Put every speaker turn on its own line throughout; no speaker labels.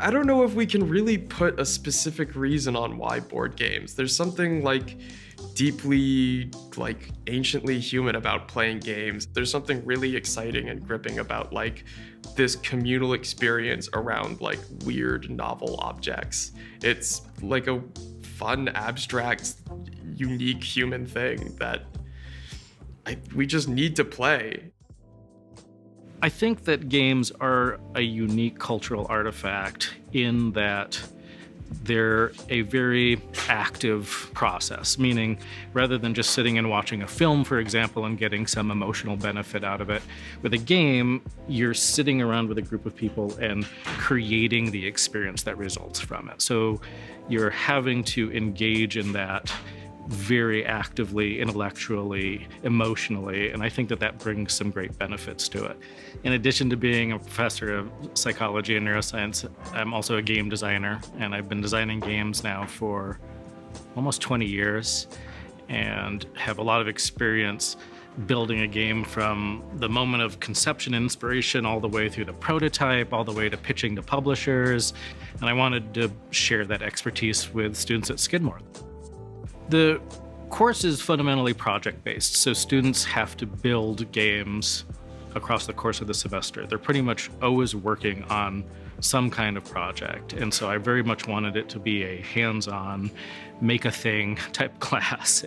I don't know if we can really put a specific reason on why board games. There's something like deeply, like anciently human about playing games. There's something really exciting and gripping about like this communal experience around like weird novel objects. It's like a fun, abstract, unique human thing that we just need to play.
I think that games are a unique cultural artifact in that they're a very active process, meaning rather than just sitting and watching a film, for example, and getting some emotional benefit out of it, with a game, you're sitting around with a group of people and creating the experience that results from it. So you're having to engage in that very actively, intellectually, emotionally, and I think that that brings some great benefits to it. In addition to being a professor of psychology and neuroscience, I'm also a game designer, and I've been designing games now for almost 20 years and have a lot of experience building a game from the moment of conception and inspiration all the way through the prototype, all the way to pitching to publishers, and I wanted to share that expertise with students at Skidmore. The course is fundamentally project-based, so students have to build games across the course of the semester. They're pretty much always working on some kind of project, and so I very much wanted it to be a hands-on, make-a-thing type class.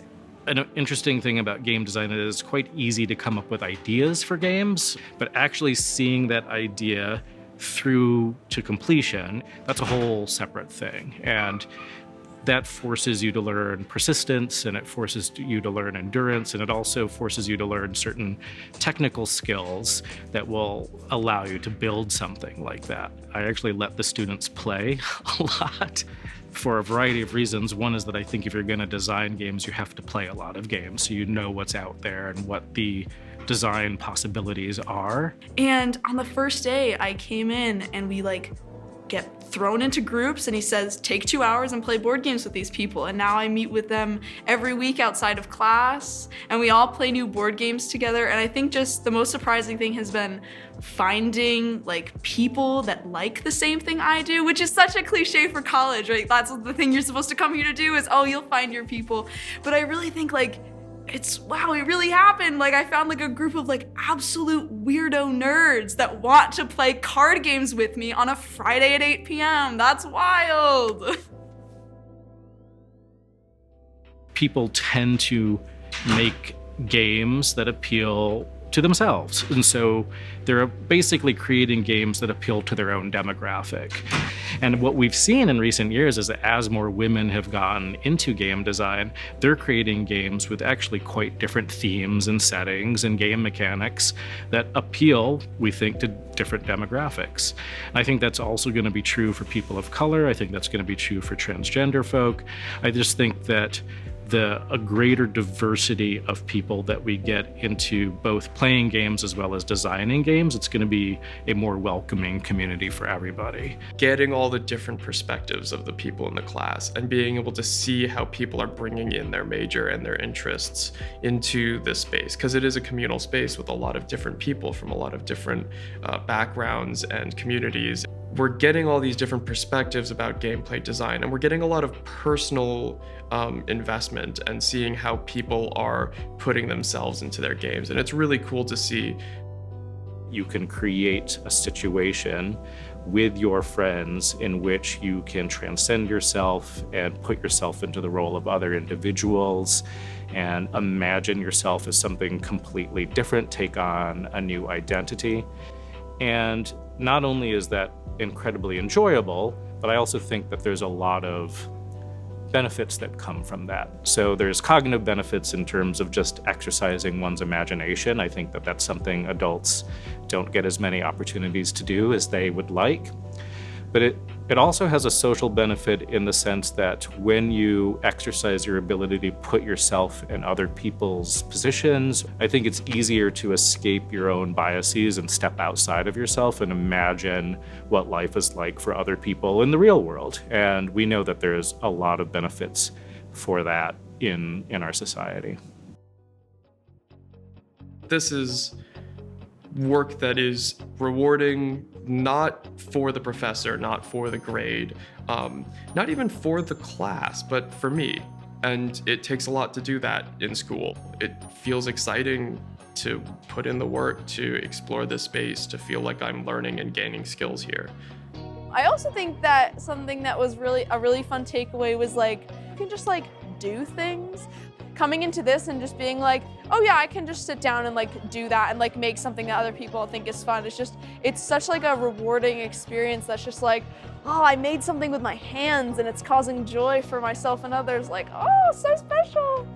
An interesting thing about game design is it's quite easy to come up with ideas for games, but actually seeing that idea through to completion, that's a whole separate thing. And that forces you to learn persistence, and it forces you to learn endurance, and it also forces you to learn certain technical skills that will allow you to build something like that. I actually let the students play a lot for a variety of reasons. One is that I think if you're going to design games, you have to play a lot of games so you know what's out there and what the design possibilities are.
And on the first day, I came in and we get thrown into groups, and he says, take 2 hours and play board games with these people. And now I meet with them every week outside of class, and we all play new board games together. And I think just the most surprising thing has been finding people that like the same thing I do, which is such a cliche for college, right? That's the thing you're supposed to come here to do is, oh, you'll find your people. But I really think wow, it really happened. I found a group of absolute weirdo nerds that want to play card games with me on a Friday at 8 p.m. That's wild.
People tend to make games that appeal to themselves. And so they're basically creating games that appeal to their own demographic. And what we've seen in recent years is that as more women have gotten into game design, they're creating games with actually quite different themes and settings and game mechanics that appeal, we think, to different demographics. And I think that's also going to be true for people of color. I think that's going to be true for transgender folk. I just think that a greater diversity of people that we get into both playing games as well as designing games, it's going to be a more welcoming community for everybody.
Getting all the different perspectives of the people in the class and being able to see how people are bringing in their major and their interests into this space, because it is a communal space with a lot of different people from a lot of different backgrounds and communities. We're getting all these different perspectives about gameplay design, and we're getting a lot of personal investment and seeing how people are putting themselves into their games. And it's really cool to see.
You can create a situation with your friends in which you can transcend yourself and put yourself into the role of other individuals and imagine yourself as something completely different, take on a new identity. And not only is that incredibly enjoyable, but I also think that there's a lot of benefits that come from that. So there's cognitive benefits in terms of just exercising one's imagination. I think that that's something adults don't get as many opportunities to do as they would like. But it also has a social benefit in the sense that when you exercise your ability to put yourself in other people's positions, I think it's easier to escape your own biases and step outside of yourself and imagine what life is like for other people in the real world. And we know that there's a lot of benefits for that in our society.
This is work that is rewarding, not for the professor, not for the grade, not even for the class, but for me. And it takes a lot to do that in school. It feels exciting to put in the work, to explore this space, to feel like I'm learning and gaining skills here.
I also think that something that was a really fun takeaway was like, you can just like do things. Coming into this and just being like, oh yeah, I can just sit down and like do that and like make something that other people think is fun. It's such like a rewarding experience that's just like, oh, I made something with my hands and it's causing joy for myself and others. Like, oh, so special.